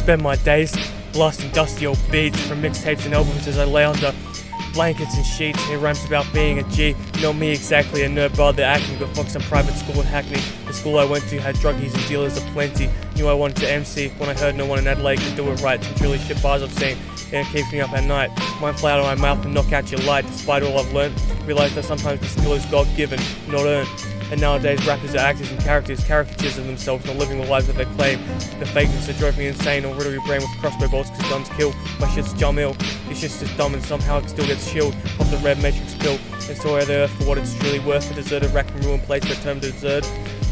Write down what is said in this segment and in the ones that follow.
Spend my days blasting dusty old beats from mixtapes and albums as I lay under blankets and sheets. He rhymes about being a G. Not me exactly, a nerd brother acting, but fuck some private school in Hackney. The school I went to had druggies and dealers aplenty. Knew I wanted to MC when I heard no one in Adelaide could do it right. Some truly shit bars I've seen, and it keeps me up at night. Might fly out of my mouth and knock out your light. Despite all I've learned, realize that sometimes the skill is God-given, not earned. And nowadays rappers are actors and caricatures of themselves, not living the lives that they claim. The fakeness that drove me insane, or riddle your brain with crossbow bolts cause guns kill. My shit's Jamil, this shit's just dumb and somehow it still gets chilled off the red matrix pill. And so the earth for what it's truly worth, a deserted rack and ruined place that termed desert.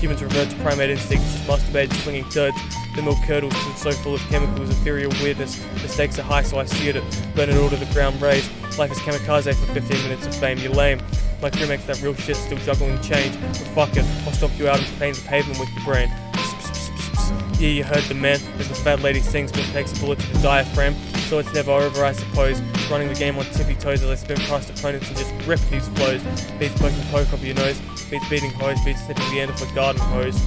Humans revert to primate instincts, just masturbated swinging turds. The milk curdles cause it's so full of chemicals, ethereal weirdness. The stakes are high so I seared it, burn it all to the ground raised. Life is kamikaze for 15 minutes of fame, you're lame. My crew makes that real shit, still juggling change. But fuck it, I'll stomp you out and paint the pavement with your brain. Yeah, you heard the man, as the fat lady sings but takes a bullet to the diaphragm. So it's never over, I suppose. Running the game on tippy toes as I spin past opponents and just rip these flows. Beats poking poke up your nose, beats beating hose, beats snipping the end of a garden hose.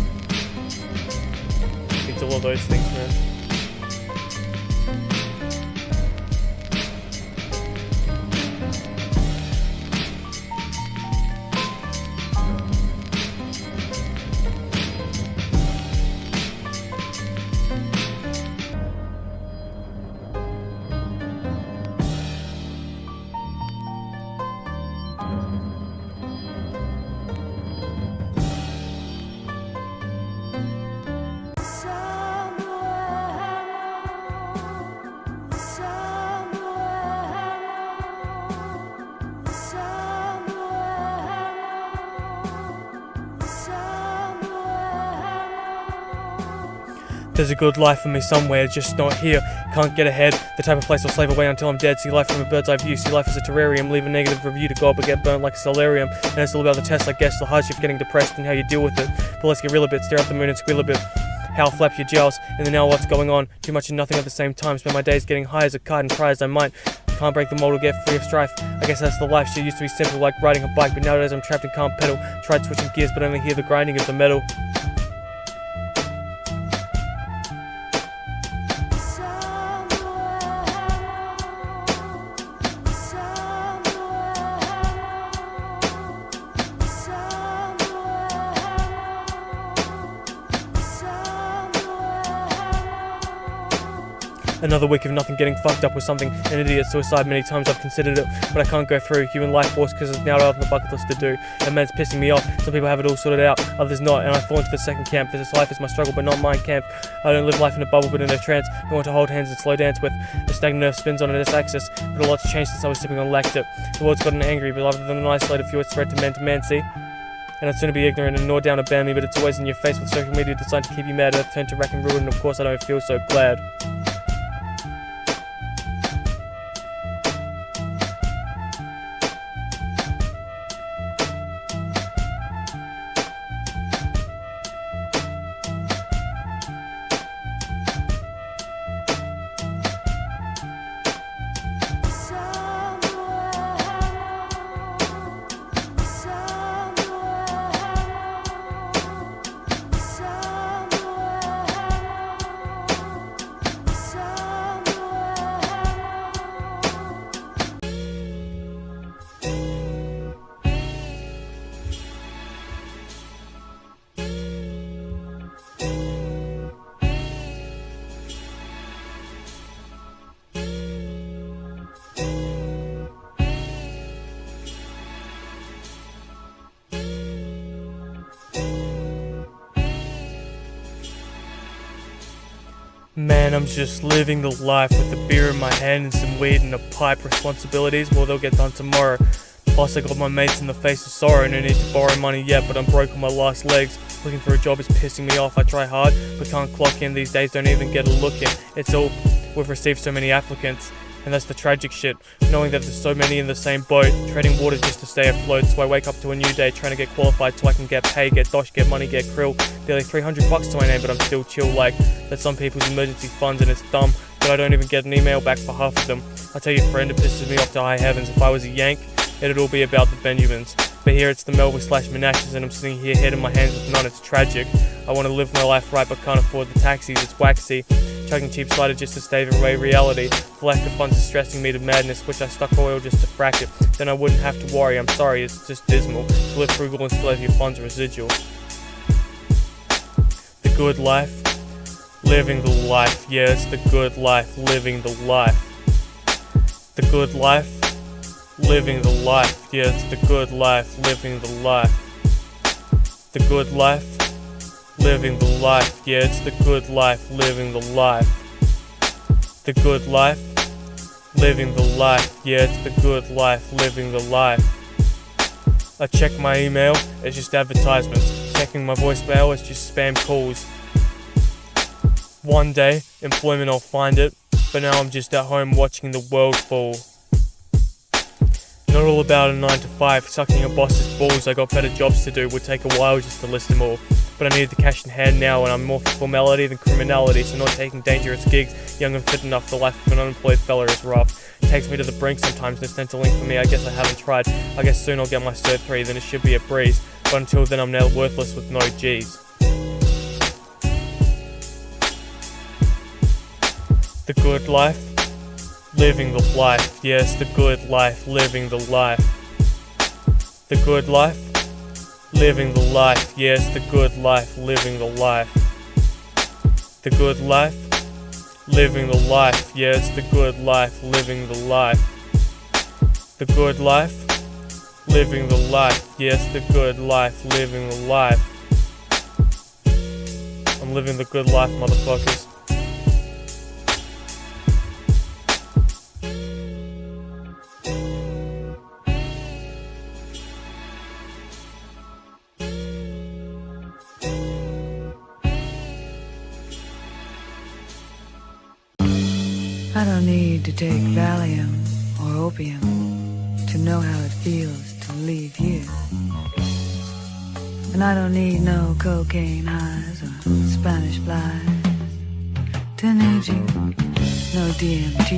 Beats all of those things, man. There's a good life for me somewhere, just not here. Can't get ahead, the type of place I'll slave away until I'm dead. See life from a bird's eye view, see life as a terrarium. Leave a negative review to God but get burnt like a solarium. And it's all about the test, I guess, the hardship, getting depressed and how you deal with it. But let's get real a bit, stare at the moon and squeal a bit. How flap your jowls, and then now what's going on? Too much and nothing at the same time. Spend my days getting high as a kite and try as I might. Can't break the mold or get free of strife. I guess that's the life. Shit used to be simple like riding a bike, but nowadays I'm trapped and can't pedal. Tried switching gears but only hear the grinding of the metal. Another week of nothing, getting fucked up with something, an idiot suicide. Many times I've considered it, but I can't go through human life force because it's now out on the bucket list to do. And man's pissing me off. Some people have it all sorted out, others not, and I fall into the second camp. This life is my struggle but not mine camp. I don't live life in a bubble but in a trance. I want to hold hands and slow dance with. A stagnant earth spins on an S-axis, but a lot's changed since I was sipping on lactate. The world's gotten angry, but rather than an isolated few, it's spread to man, see? And I'd sooner be ignorant and gnaw down and ban me, but it's always in your face with social media designed to keep you mad. Earth turned to rack and ruin, and of course I don't feel so glad. Man, I'm just living the life with a beer in my hand and some weed and a pipe. Responsibilities, well, they'll get done tomorrow. Plus I got my mates in the face of sorrow. No need to borrow money yet, but I'm broke on my last legs. Looking for a job is pissing me off. I try hard, but can't clock in. These days don't even get a look in. It's all, we've received so many applicants. And that's the tragic shit, knowing that there's so many in the same boat, treading water just to stay afloat. So I wake up to a new day, trying to get qualified so I can get paid, get dosh, get money, get krill. Barely $300 to my name, but I'm still chill. Like, that's some people's emergency funds and it's dumb, but I don't even get an email back for half of them. I tell your friend, it pisses me off to high heavens. If I was a Yank, it'd all be about the Benjamins. But here it's the Melba/Menashes and I'm sitting here head in my hands with none. It's tragic. I want to live my life right but can't afford the taxis. It's waxy. chugging cheap cider just to stave away reality. The lack of funds is stressing me to madness, which I stuck oil just to frack it. Then I wouldn't have to worry, I'm sorry, it's just dismal to live frugal and still have your funds residual. The good life, living the life, yeah, it's the good life, living the life. The good life, living the life, yeah, it's the good life, living the life. The good life, living the life, yeah, it's the good life, living the life. The good life, living the life, yeah, it's the good life, living the life. I check my email, it's just advertisements. Checking my voicemail, it's just spam calls. One day, employment I'll find it, but now I'm just at home watching the world fall. Not all about a 9 to 5, sucking a boss's balls. I got better jobs to do, would take a while just to list them all. But I need the cash in hand now, and I'm more for formality than criminality, so not taking dangerous gigs. Young and fit enough, the life of an unemployed fella is rough. Takes me to the brink sometimes, no sense to link for me, I guess I haven't tried. I guess soon I'll get my cert 3, then it should be a breeze. But until then I'm now worthless with no G's. The good life, living the life, yes, the good life, living the life. The good life, living the life, yes, the good life, living the life. The good life, living the life, yes, the good life, living the life. The good life, living the life, yes, the good life, living the life. I'm living the good life, motherfuckers. I don't need to take Valium or opium to know how it feels to leave you. And I don't need no cocaine highs or Spanish flies to need you. No DMT,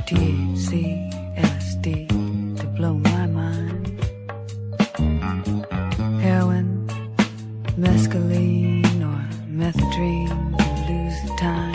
THC, LSD to blow my mind. Heroin, mescaline or methadone to lose the time.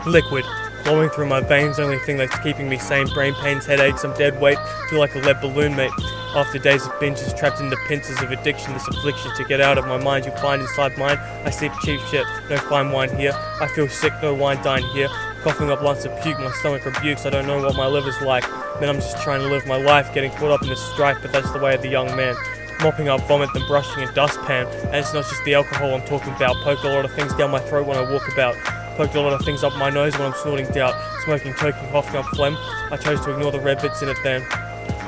Liquid, flowing through my veins, only thing that's keeping me sane. Brain pains, headaches, I'm dead weight, feel like a lead balloon, mate. After days of binges, trapped in the pincers of addiction, this affliction to get out of my mind, you find inside mine. I sip cheap shit, no fine wine here. I feel sick, no wine dine here. Coughing up lumps of puke, my stomach rebukes, I don't know what my liver's like. Man, I'm just trying to live my life, getting caught up in the strife, but that's the way of the young man. Mopping up vomit, then brushing a dustpan. And it's not just the alcohol I'm talking about. Poked a lot of things down my throat when I walk about. Poked a lot of things up my nose when I'm snorting doubt. Smoking, choking, coughing up phlegm. I chose to ignore the red bits in it then.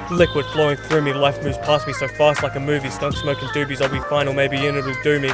Liquid flowing through me, life moves past me so fast like a movie. Skunk smoking doobies, I'll be fine or maybe in it'll do me.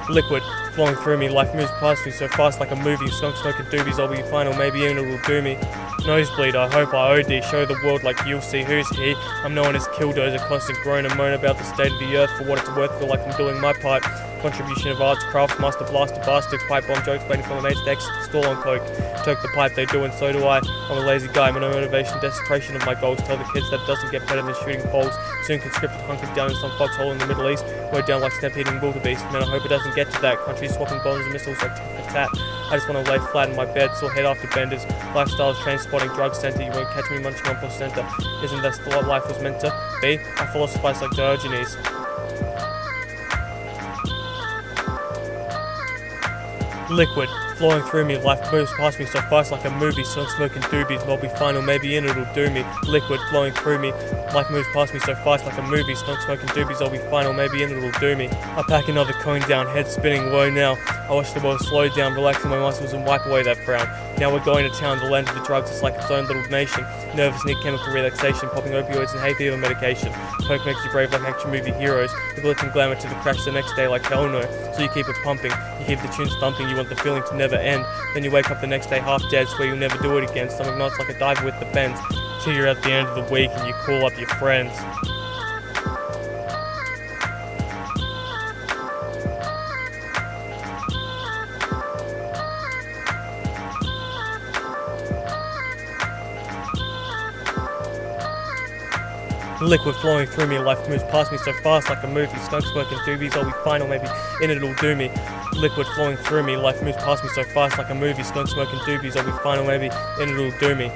Liquid flowing through me, life moves past me so fast like a movie. Skunk smoking doobies, I'll be fine or maybe in it'll do me. Nosebleed, I hope I OD, show the world like you'll see who's he. I'm known as Killdozer, constant groan and moan about the state of the earth. For what it's worth, feel like I'm doing my part. Contribution of arts, crafts, master blaster, bastard, pipe bomb jokes, waiting for my mates to exit the stall on coke. Toke the pipe, they do and so do I. I'm a lazy guy, no motivation, desecration of my goals. Tell the kids that it doesn't get better than shooting poles. Soon conscripted, hunkered down in some foxhole in the Middle East. Mowed down like stampeding wildebeest. Man, I hope it doesn't get to that. Countries swapping bombs and missiles like tit for tat. I just want to lay flat in my bed, sore head after benders. Lifestyles, train spotting, drug center. You won't catch me munching on placenta. Isn't that what life was meant to be? I philosophize like Diogenes. Liquid, flowing through me, life moves past me so fast like a movie. Skunk smoking doobies, I'll be fine or maybe in it'll do me. Liquid, flowing through me, life moves past me so fast like a movie. Skunk smoking doobies, I'll be fine or maybe in it'll do me. I pack another cone down, head spinning low now. I watch the world slow down, relaxing my muscles and wipe away that frown. Now we're going to town, the land of the drugs, it's like its own little nation. Nervous, need chemical relaxation, popping opioids and hay fever medication. Coke makes you brave like action movie heroes. The glitz and glamour to the crash the next day like hell no. So you keep it pumping, you keep the tunes thumping, you want the feeling to never end. Then you wake up the next day half dead, swear you'll never do it again. Stomach knots like a diver with the bends. Till you're at the end of the week and you call up your friends. Liquid flowing through me, life moves past me so fast like a movie. Skunk smoking doobies, I'll be fine or maybe in it'll do me. Liquid flowing through me, life moves past me so fast like a movie. Skunk smoking doobies, I'll be fine or maybe in it'll do me.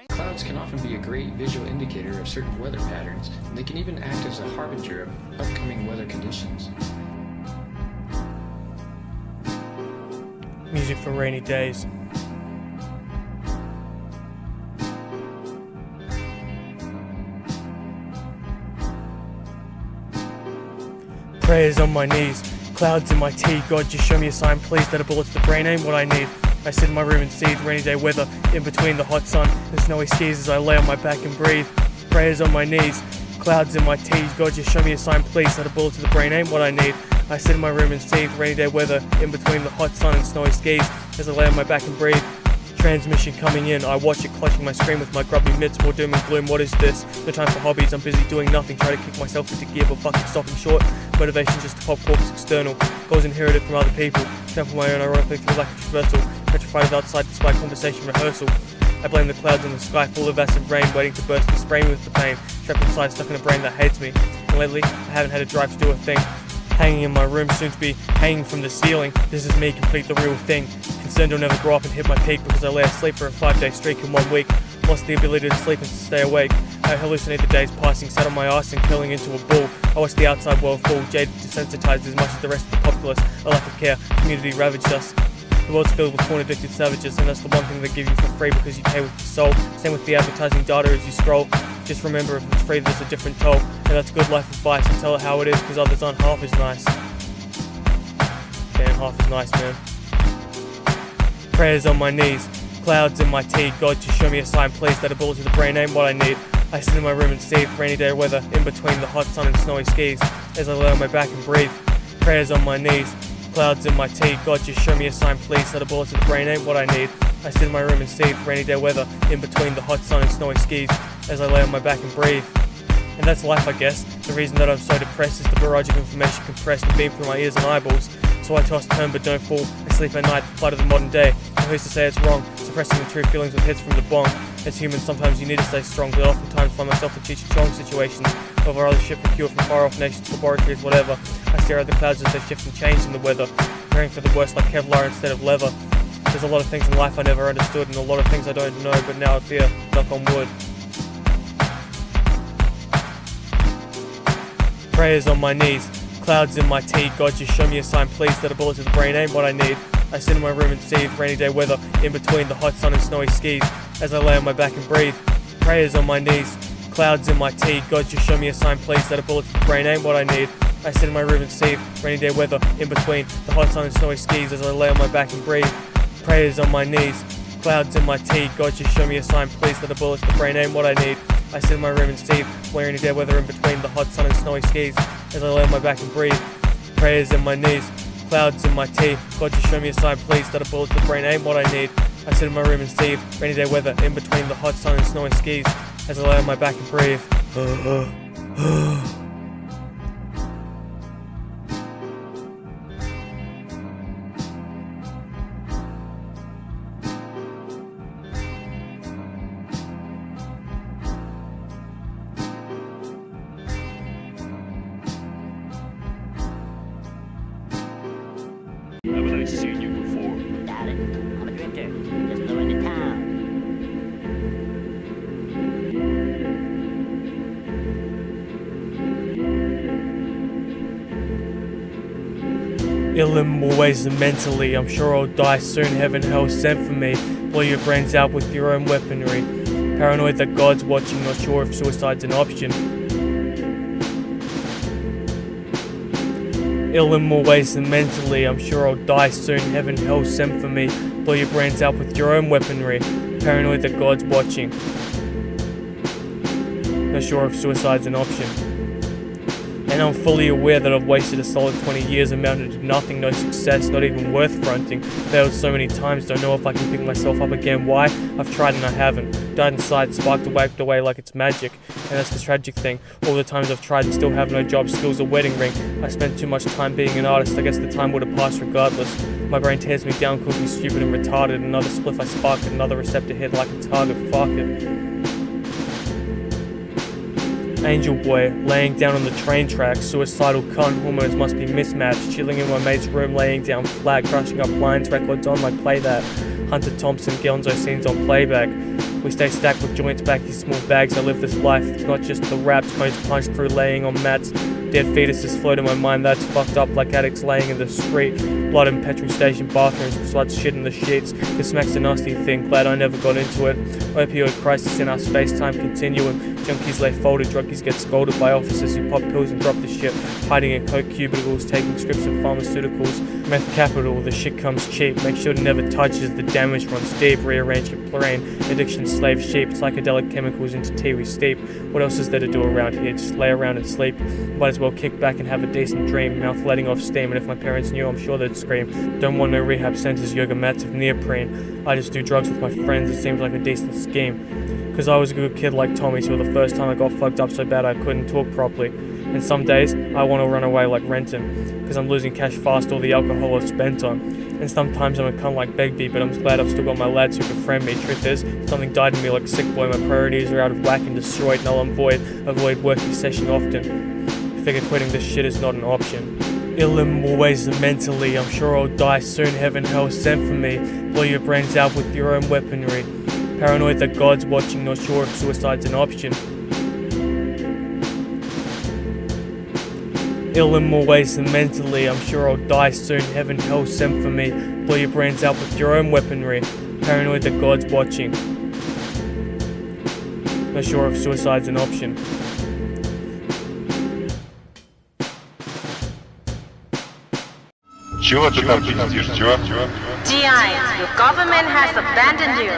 Clouds can often be a great visual indicator of certain weather patterns, and they can even act as a harbinger of upcoming weather conditions. Music for rainy days. Prayers on my knees, clouds in my tea. God, just show me a sign, please, that a bullet to the brain ain't what I need. I sit in my room and see the rainy day weather in between the hot sun and snowy skis as I lay on my back and breathe. Prayers on my knees, clouds in my teeth. God, just show me a sign, please, that a bullet to the brain ain't what I need. I sit in my room and see the rainy day weather in between the hot sun and snowy skis as I lay on my back and breathe. Transmission coming in, I watch it clutching my screen with my grubby mitts. More doom and gloom, what is this? No time for hobbies, I'm busy doing nothing. Try to kick myself into gear but fucking stopping short. Motivation just to pop corks external. Goals inherited from other people. Stand for my own ironically through lack of traversal. Petrified of outside despite conversation rehearsal. I blame the clouds in the sky full of acid rain waiting to burst and spray me with the pain. Trapped inside, stuck in a brain that hates me. And lately, I haven't had a drive to do a thing. Hanging in my room, soon to be hanging from the ceiling. This is me, complete the real thing. Concerned I'll never grow up and hit my peak because I lay asleep for a 5-day streak in 1 week. Lost the ability to sleep and to stay awake. I hallucinate the days passing, sat on my ass and curling into a ball. I watch the outside world fall, jaded, desensitized as much as the rest of the populace. A lack of care, community ravaged us. The world's filled with porn-addicted savages, and that's the one thing they give you for free because you pay with your soul. Same with the advertising data as you scroll. Just remember, if it's free, there's a different toll. And that's good life advice, and tell it how it is, because others aren't half as nice. Damn, half as nice, man. Prayers on my knees, clouds in my tea. God, just show me a sign, please, that a bullet to the brain ain't what I need. I sit in my room and see the rainy day weather in between the hot sun and snowy skis as I lay on my back and breathe. Prayers on my knees, clouds in my tea. God, just show me a sign, please, that a bullet to the brain ain't what I need. I sit in my room and see the rainy day weather in between the hot sun and snowy skis as I lay on my back and breathe. And that's life, I guess. The reason that I'm so depressed is the barrage of information compressed and beamed through my ears and eyeballs. So I toss, turn, but don't fall. I sleep at night, the plight of the modern day. And who's to say it's wrong? Suppressing the true feelings with hits from the bong. As humans, sometimes you need to stay strong, but I oftentimes find myself in Cheech and Chong situations. Over other ship procure from far-off nations, laboratories, whatever. I stare at the clouds as they shift and change in the weather, preparing for the worst like Kevlar instead of leather. There's a lot of things in life I never understood, and a lot of things I don't know, but now I fear, knock on wood. Prayers on my knees, clouds in my tea. God, just show me a sign, please, that a bullet to the brain ain't what I need. I sit in my room and see the rainy day weather in between the hot sun and snowy skis as I lay on my back and breathe. Prayers on my knees, clouds in my tea. God, just show me a sign, please, that a bullet to the brain ain't what I need. I sit in my room and see rainy day weather in between the hot sun and snowy skis as I lay on my back and breathe. Prayers on my knees, clouds in my tea. God, just show me a sign, please, that a bullet to the brain ain't what I need. I sit in my room and see rainy day weather in between the hot sun and snowy skis as I lay on my back and breathe. Prayers on my knees, clouds in my tea. God, just show me a sign, please, that a bullet to the brain ain't what I need. I sit in my room and see rainy day weather in between the hot sun and snowy skis as I lay on my back and breathe. Haven't I seen you before? Doubt it. I'm a drifter. Just new into town. Ill in more ways than mentally, I'm sure I'll die soon, heaven hell sent for me. Blow your brains out with your own weaponry. Paranoid that God's watching, not sure if suicide's an option. Ill in more ways than mentally, I'm sure I'll die soon, heaven hell sent for me. Blow your brains out with your own weaponry. Paranoid that God's watching, not sure if suicide's an option. And I'm fully aware that I've wasted a solid 20 years, amounted to nothing, no success, not even worth fronting. Failed so many times, don't know if I can pick myself up again. Why? I've tried and I haven't. Died inside, sparked and wiped away like it's magic. And that's the tragic thing. All the times I've tried and still have no job, skills, or wedding ring. I spent too much time being an artist, I guess the time would have passed regardless. My brain tears me down, calls me stupid and retarded. Another spliff I spark, another receptor hit like a target. Fuck it. Angel boy, laying down on the train tracks, suicidal cunt, hormones must be mismatched, chilling in my mate's room, laying down flat, crushing up lines, records on like play that. Hunter Thompson, Gonzo scenes on playback. We stay stacked with joints back these small bags. I live this life, it's not just the raps, cones punched through, laying on mats. Dead fetuses float in my mind, that's fucked up like addicts laying in the street. Blood in petrol station bathrooms, sluts shit in the sheets. This smack's a nasty thing, glad I never got into it. Opioid crisis in our space-time continuum. Junkies lay folded, druggies get scolded by officers who pop pills and drop the shit. Hiding in coke cubicles, taking scripts of pharmaceuticals. Meth capital, the shit comes cheap. Make sure it never touches, the damage runs deep. Rearrange your brain, addiction slave sheep. Psychedelic chemicals into tea we steep. What else is there to do around here? Just lay around and sleep. Might as well kick back and have a decent dream. Mouth letting off steam, and if my parents knew, I'm sure they'd scream. Don't want no rehab centers, yoga mats of neoprene. I just do drugs with my friends, it seems like a decent scheme. Cause I was a good kid like Tommy till the first time I got fucked up so bad I couldn't talk properly. And some days I want to run away like Renton, cause I'm losing cash fast, all the alcohol I've spent on. And sometimes I'm a cunt like Begbie, but I'm glad I've still got my lads who befriend me. Truth is, something died in me like a sick boy. My priorities are out of whack and destroyed, null and void. Avoid working session often. Figure quitting this shit is not an option. Ill in more ways than mentally, I'm sure I'll die soon, heaven hell sent for me. Blow your brains out with your own weaponry. Paranoid that God's watching, not sure if suicide's an option. Ill in more ways than mentally, I'm sure I'll die soon, heaven hell sent for me. Blow your brains out with your own weaponry. Paranoid that God's watching, not sure if suicide's an option. Чего ты там пиздишь, чего? GI, your government has abandoned you.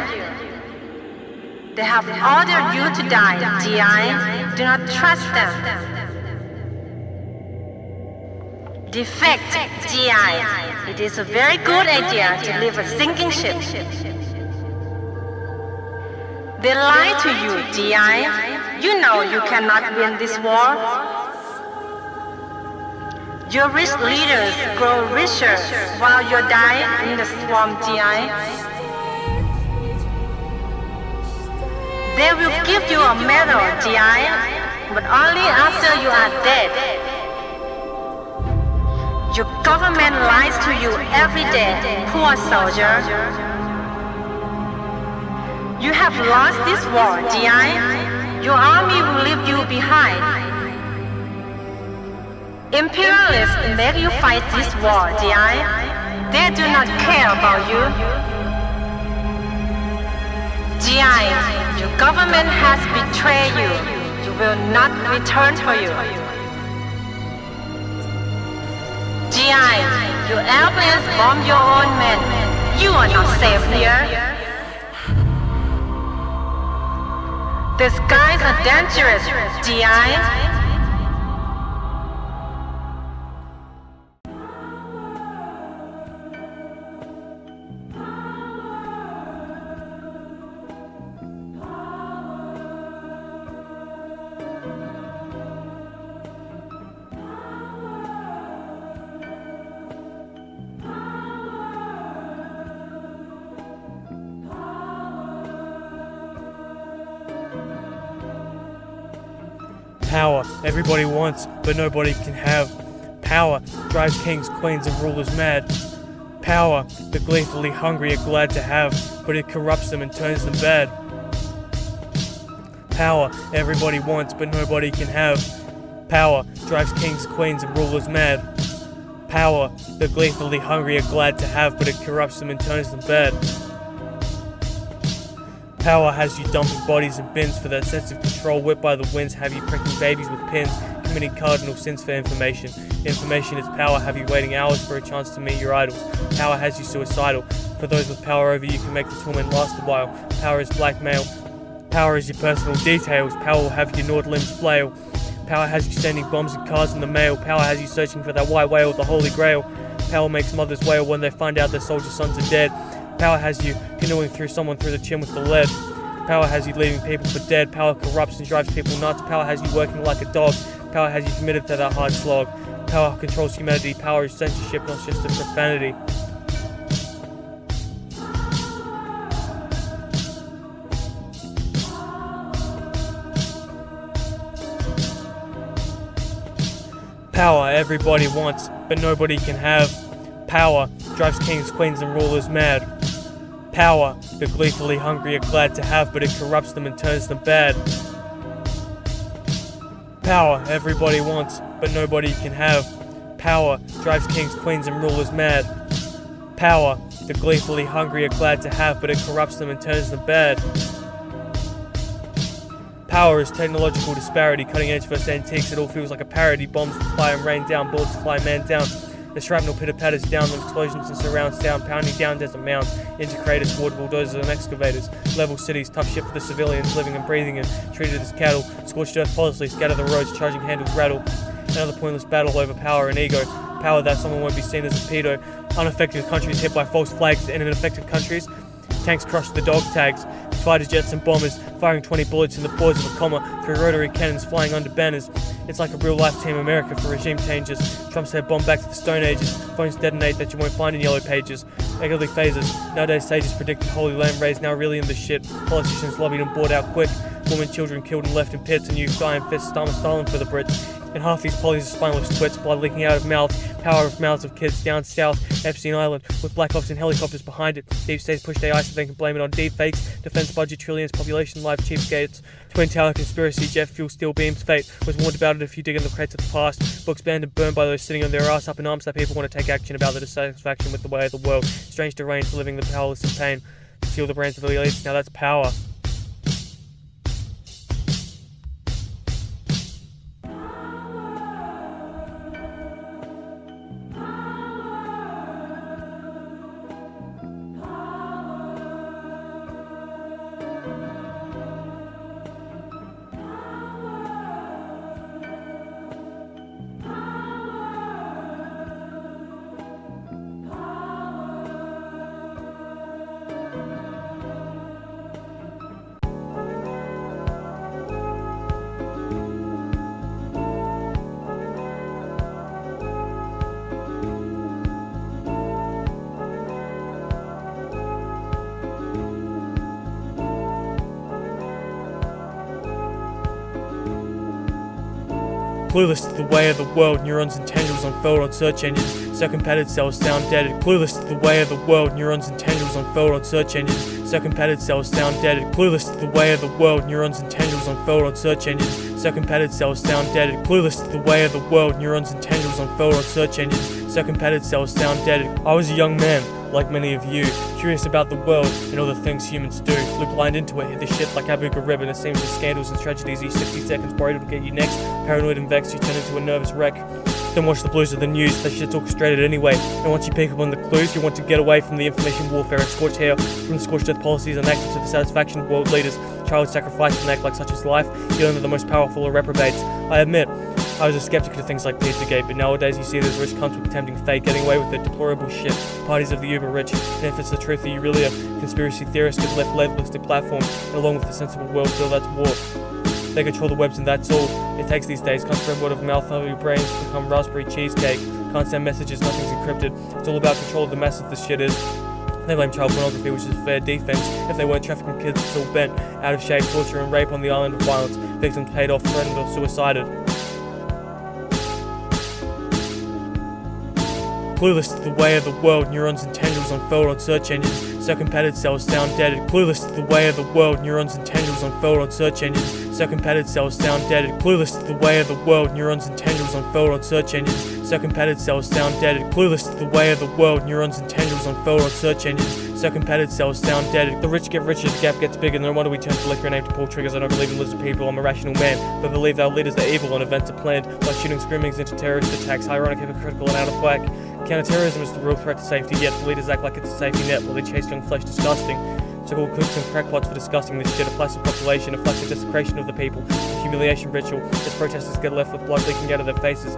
They have ordered you to die, GI. Do not trust them. Defect, GI. It is a very good idea to leave a sinking ship. They lie to you, GI. You know you cannot win this war. Your rich leaders grow richer while you die in the swamp, GI. They will give you a medal, GI, but only after you are dead. Your government lies to you every day, poor soldier. You have lost this war, GI. Your army will leave you behind. Imperialists make you fight this war, GI. They do not care about you. GI, your government has betrayed you. You will not return for you. GI, your airplanes bomb your own men. You are not safe here. The skies are dangerous, GI. Power, everybody wants, but nobody can have. Power drives kings, queens, and rulers mad. Power, the gleefully hungry are glad to have, but it corrupts them and turns them bad. Power, everybody wants, but nobody can have. Power drives kings, queens, and rulers mad. Power, the gleefully hungry are glad to have, but it corrupts them and turns them bad. Power has you dumping bodies in bins for that sense of control, whipped by the winds, have you pricking babies with pins, committing cardinal sins for information. Information is power, have you waiting hours for a chance to meet your idols. Power has you suicidal. For those with power over you can make the torment last a while. Power is blackmail. Power is your personal details. Power will have your gnawed limbs flail. Power has you sending bombs and cars in the mail. Power has you searching for that white whale, the holy grail. Power makes mothers wail when they find out their soldier sons are dead. Power has you canoeing through someone through the chin with the lead. Power has you leaving people for dead. Power corrupts and drives people nuts. Power has you working like a dog. Power has you committed to that hard slog. Power controls humanity. Power is censorship, not just a profanity. Power everybody wants, but nobody can have. Power drives kings, queens, and rulers mad. Power the gleefully hungry are glad to have, but it corrupts them and turns them bad. Power everybody wants, but nobody can have. Power drives kings, queens, and rulers mad. Power the gleefully hungry are glad to have, but it corrupts them and turns them bad. Power is technological disparity, cutting edge versus antiques. It all feels like a parody. Bombs fly and rain down, bullets fly man down. The shrapnel pitter patters down, the explosions and surround sound, pounding down desert mounds into craters, water bulldozers and excavators. Level cities, tough shit for the civilians living and breathing in, treated as cattle. Scorched earth policy, scatter the roads, charging handles rattle. Another pointless battle over power and ego. Power that someone won't be seen as a pedo. Unaffected countries hit by false flags, and in affected countries, tanks crush the dog tags. Fighter jets and bombers firing 20 bullets in the pause of a comma through rotary cannons flying under banners. It's like a real-life Team America for regime changes. Trump said bomb back to the Stone Ages. Phones detonate that you won't find in yellow pages. Early phases. Nowadays sages predicted Holy Land raised now really in the shit. Politicians lobbied and bought out quick. Women, children killed and left in pits. And you iron fist Stalin for the Brits. And half these polys are spineless twits, blood leaking out of mouths, power of mouths of kids down south, Epstein Island, with black ops and helicopters behind it. Deep states push AI so they can blame it on deep fakes, defense budget trillions, population live cheapskates. Twin Tower conspiracy, jet fuel, steel beams, fate. Was warned about it if you dig in the crates of the past. Books banned and burned by those sitting on their ass up in arms that people want to take action about the dissatisfaction with the way of the world. Strange deranged, living the powerless in pain. To feel the brains of the elites, now that's power. Clueless to the way of the world, neurons and tendrils unfurled on search engines, circumpounded cells sound dead. Clueless to the way of the world, neurons and tendrils unfurled on search engines, circumpounded cells sound dead. Clueless to the way of the world, neurons and tendrils unfurled on search engines, circumpounded cells sound dead. Clueless to the way of the world, neurons and tendrils unfurled on search engines, circumpounded cells sound dead. I was a young man, like many of you, curious about the world and all the things humans do. Flew blind into it, hit the shit like Abu Ghraib, and it seems the scandals and tragedies each 60 seconds worried will get you next. Paranoid and vexed, you turn into a nervous wreck. Don't watch the blues of the news, that shit's orchestrated anyway. And once you pick up on the clues, you want to get away from the information warfare and scorched hair, from the scorched earth policies enacted to the satisfaction of world leaders. Child sacrifice and act like such is life, you learn that the most powerful are reprobates. I admit, I was a skeptic to things like Pizzagate, but nowadays you see those rich cunts with tempting fate getting away with it, deplorable shit, parties of the uber rich, and if it's the truth that you really are, conspiracy theorists get left levelist to platform, and along with the sensible world feel that's war. They control the webs and that's all it takes these days. Can't spread word of mouth, how your brains become raspberry cheesecake. Can't send messages, nothing's encrypted. It's all about control of the masses, this shit is. They blame child pornography, which is a fair defense. If they weren't trafficking kids, it's all bent. Out of shape, torture and rape on the island of violence. Victims paid off, threatened or suicided. Clueless to the way of the world, neurons and tendrils unfurled on search engines, circumpounded cells sound dead. Clueless to the way of the world, neurons and tendrils unfurled on search engines, circumpounded cells sound dead. Clueless to the way of the world, neurons and tendrils unfurled on search engines, circumpounded cells sound dead. Clueless to the way of the world, neurons and tendrils unfurled on search engines, circumpounded cells sound dead. The rich get richer, the gap gets bigger, no wonder we turn to liquor and aim to pull triggers. I don't believe in lizard people, I'm a rational man, but believe our leaders are evil and events are planned, like shooting screamings into terrorist attacks, ironic, hypocritical and out of whack. Counterterrorism is the real threat to safety, yet the leaders act like it's a safety net while they chase young flesh disgusting. So-called cooks and crackpots for discussing this shit. A plastic population, a flaccid desecration of the people, a humiliation ritual. As protesters get left with blood leaking out of their faces,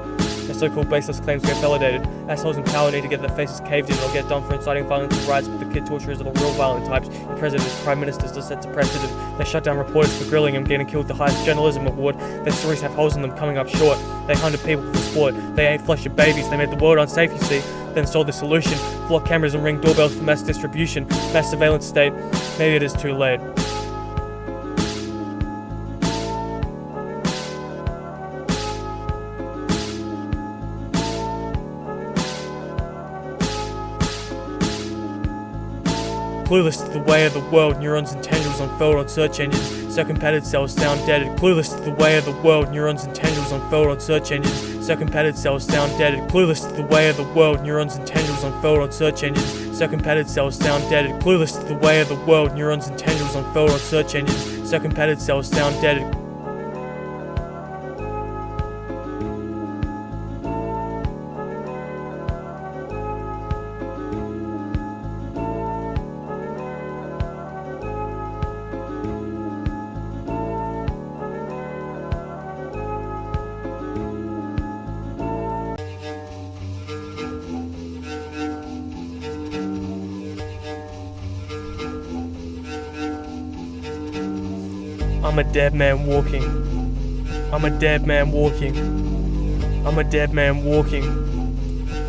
their so-called baseless claims get validated. Assholes in power need to get their faces caved in or get done for inciting violence and riots, but the kid torturers are the real violent types. The presidents, prime ministers to set a precedent. They shut down reporters for grilling them, getting killed with the highest journalism award. Their stories have holes in them, coming up short. They hunted people for sport. They ate flesh of babies. They made the world unsafe, you see. Then sold the solution. Flock cameras and ring doorbells for mass distribution. Mass surveillance state. Maybe it is too late. Clueless to the way of the world, neurons and tendrils unfurled on search engines, circumpounded cells sound dead. Clueless to the way of the world, neurons and tendrils unfurled on search engines, circumpounded cells sound dead. Clueless to the way of the world, neurons and tendrils unfurled on search engines, circumpounded cells sound dead. Clueless to the way of the world, neurons and tendrils unfurled on search engines, circumpounded cells sound dead. I'm a dead man walking. I'm a dead man walking. I'm a dead man walking.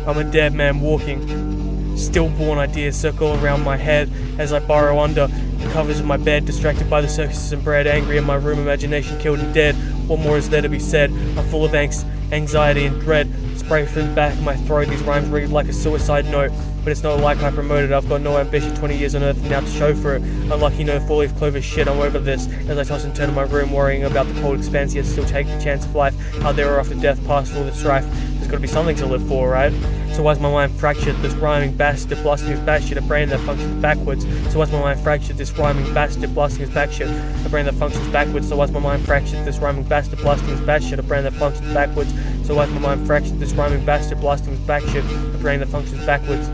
I'm a dead man walking. Stillborn ideas circle around my head as I burrow under the covers of my bed, distracted by the circuses and bread, angry in my room, imagination killed and dead. What more is there to be said? I'm full of angst, anxiety and dread. Spray from the back of my throat, these rhymes read like a suicide note. But it's not like I promoted, I've got no ambition, 20 years on earth now to show for it. Unlucky no four-leaf clover shit, I'm over this. As I toss and turn in my room, worrying about the cold expanse, yet still take the chance of life. Out there after death, past all the strife. There's gotta be something to live for, right? So why's my mind fractured? This rhyming bastard blasting his batshit, a brain that functions backwards. So why's my mind fractured? This rhyming bastard blasting his backshit, a brain that functions backwards. So why's my mind fractured? This rhyming bastard blasting his batshit, a brain that functions backwards. So why's my mind fractured? This rhyming bastard blasting his backshit, a brain that functions backwards.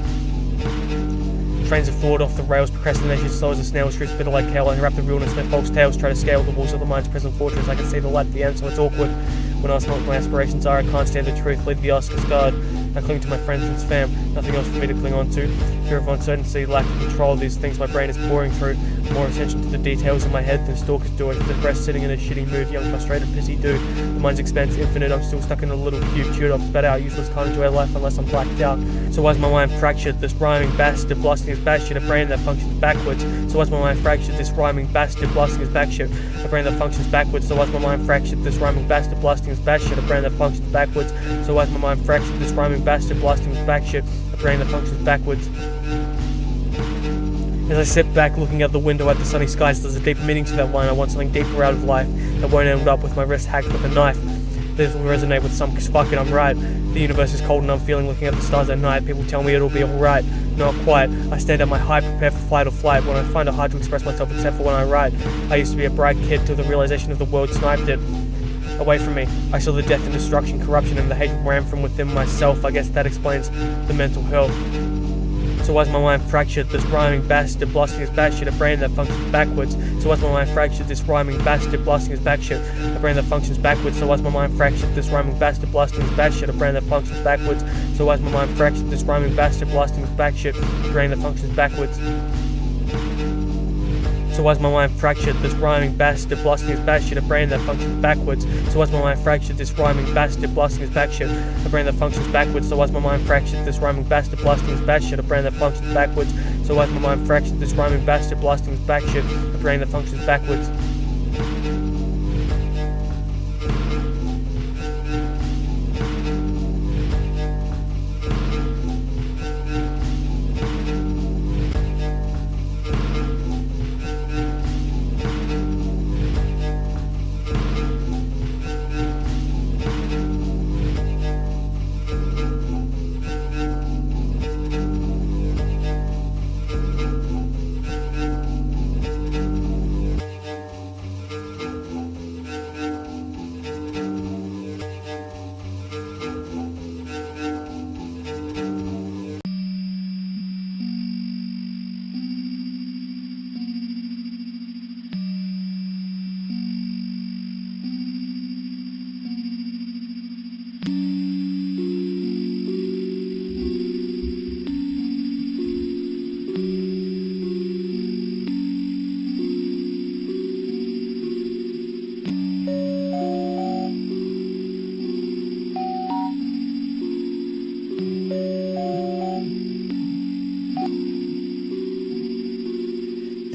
Trains of thought off the rails, procrastination slow as a snail, streets bitter like kale, and wrap the realness in their false tales, try to scale the walls of the mind's present fortress. I can see the light at the end, so it's awkward. When I ask what my aspirations are, I can't stand the truth, lead the Oscars guard. I cling to my friends and fam, nothing else for me to cling on to. Fear of uncertainty, lack of control, these things my brain is pouring through. More attention to the details in my head than stalkers do. I'm depressed, sitting in a shitty mood, young, frustrated, busy dude. The mind's expanse infinite, I'm still stuck in a little cube, chewed up, spat out, useless, can't enjoy life unless I'm blacked out. So why's my mind fractured? This rhyming bastard blasting his batshit, a brain that functions backwards. So why's my mind fractured? This rhyming bastard blasting his backshit, a brain that functions backwards. So why's my mind fractured? This rhyming bastard blasting his batshit, a brain that functions backwards. So why's my mind fractured? This rhyming bastard blasting his backshit, a brain that functions backwards. As I sit back looking out the window at the sunny skies, there's a deeper meaning to that line. I want something deeper out of life that won't end up with my wrist hacked with a knife. This will resonate with some, cause fuck it, I'm right. The universe is cold and I'm feeling looking at the stars at night. People tell me it'll be alright. Not quite. I stand at my height, prepared for flight or flight. When I find it hard to express myself except for when I write. I used to be a bright kid till the realization of the world sniped it away from me. I saw the death and destruction, corruption, and the hatred ran from within myself. I guess that explains the mental health. So why's my mind fractured? This rhyming bastard blasting his batshit, a brain that functions backwards. So why's my mind fractured? This rhyming bastard blasting his backshit, a brain that functions backwards. So why's my mind fractured? This rhyming bastard blasting his batshit, a brain that functions backwards. So why's my mind fractured? This rhyming bastard blasting his backshit, a brain that functions backwards. So why's my mind fractured? This rhyming bastard blasting his batshit, a brain that functions backwards. So why's my mind fractured? This rhyming bastard blasting his backshit, a brain that functions backwards. So why's my mind fractured? This rhyming bastard blasting his batshit, a brain that functions backwards. So why's my mind fractured? This rhyming bastard blasting his backshit, a brain that functions backwards.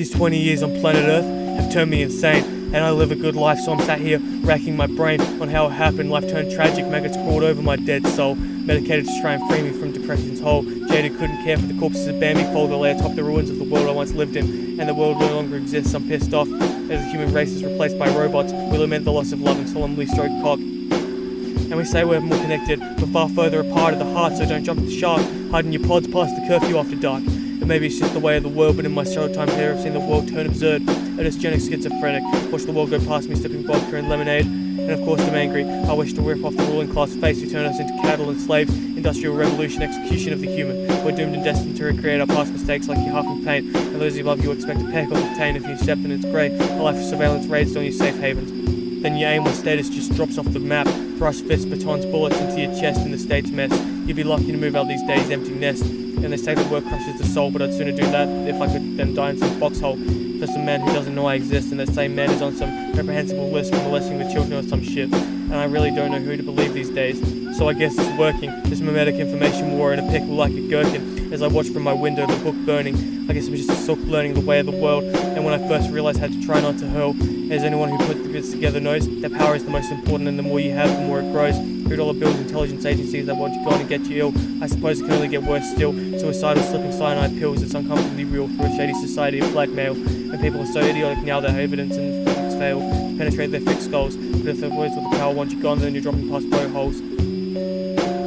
These 20 years on planet Earth have turned me insane, and I live a good life, so I'm sat here racking my brain on how it happened. Life turned tragic, maggots crawled over my dead soul, medicated to try and free me from depression's hole. Jaded couldn't care for the corpses of Bambi Fold that lay atop the ruins of the world I once lived in, and the world no longer exists. I'm pissed off as the human race is replaced by robots. We lament the loss of love and solemnly stroke cock. And we say we're more connected, but far further apart at the heart, so don't jump the shark. Hide in your pods past the curfew after dark. And maybe it's just the way of the world, but in my short time here I've seen the world turn absurd. A dysgenic schizophrenic, watch the world go past me sipping vodka and lemonade. And of course I'm angry, I wish to rip off the ruling class face who turn us into cattle and slaves. Industrial revolution, execution of the human. We're doomed and destined to recreate our past mistakes like you huff and paint. And those who love you expect a peck or detain. If you accept then it's great, a life of surveillance raised on your safe havens. Then your aimless status just drops off the map. Thrust fists, batons, bullets into your chest in the state's mess. You'd be lucky to move out these days, empty nest. And they say that work crushes the soul, but I'd sooner do that if I could than die in some foxhole. For some man who doesn't know I exist, and that same man is on some reprehensible list for molesting the children or some shit. And I really don't know who to believe these days. So I guess it's working, this mimetic information war in a pickle like a gherkin. As I watch from my window, the book burning. I guess it was just a sook learning the way of the world. And when I first realized I had to try not to hurl, as anyone who put the bits together knows, that power is the most important, and the more you have, the more it grows. $3 bills, intelligence agencies that want you gone and get you ill. I suppose it can only get worse still. Suicidal, slipping cyanide pills, it's uncomfortably real through a shady society of blackmail. And people are so idiotic now that evidence and facts fail to penetrate their thick skulls. But if the words with the power want you gone, then you're dropping past blowholes.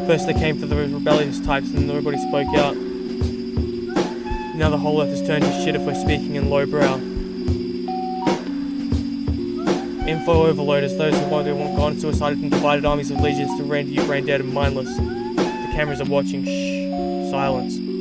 First they came for the rebellious types, and then everybody spoke out. Now the whole earth has turned to shit if we're speaking in lowbrow. Info overload as those who want gone suicided and divided armies of legions to render you brain dead and mindless. The cameras are watching. Shh. Silence.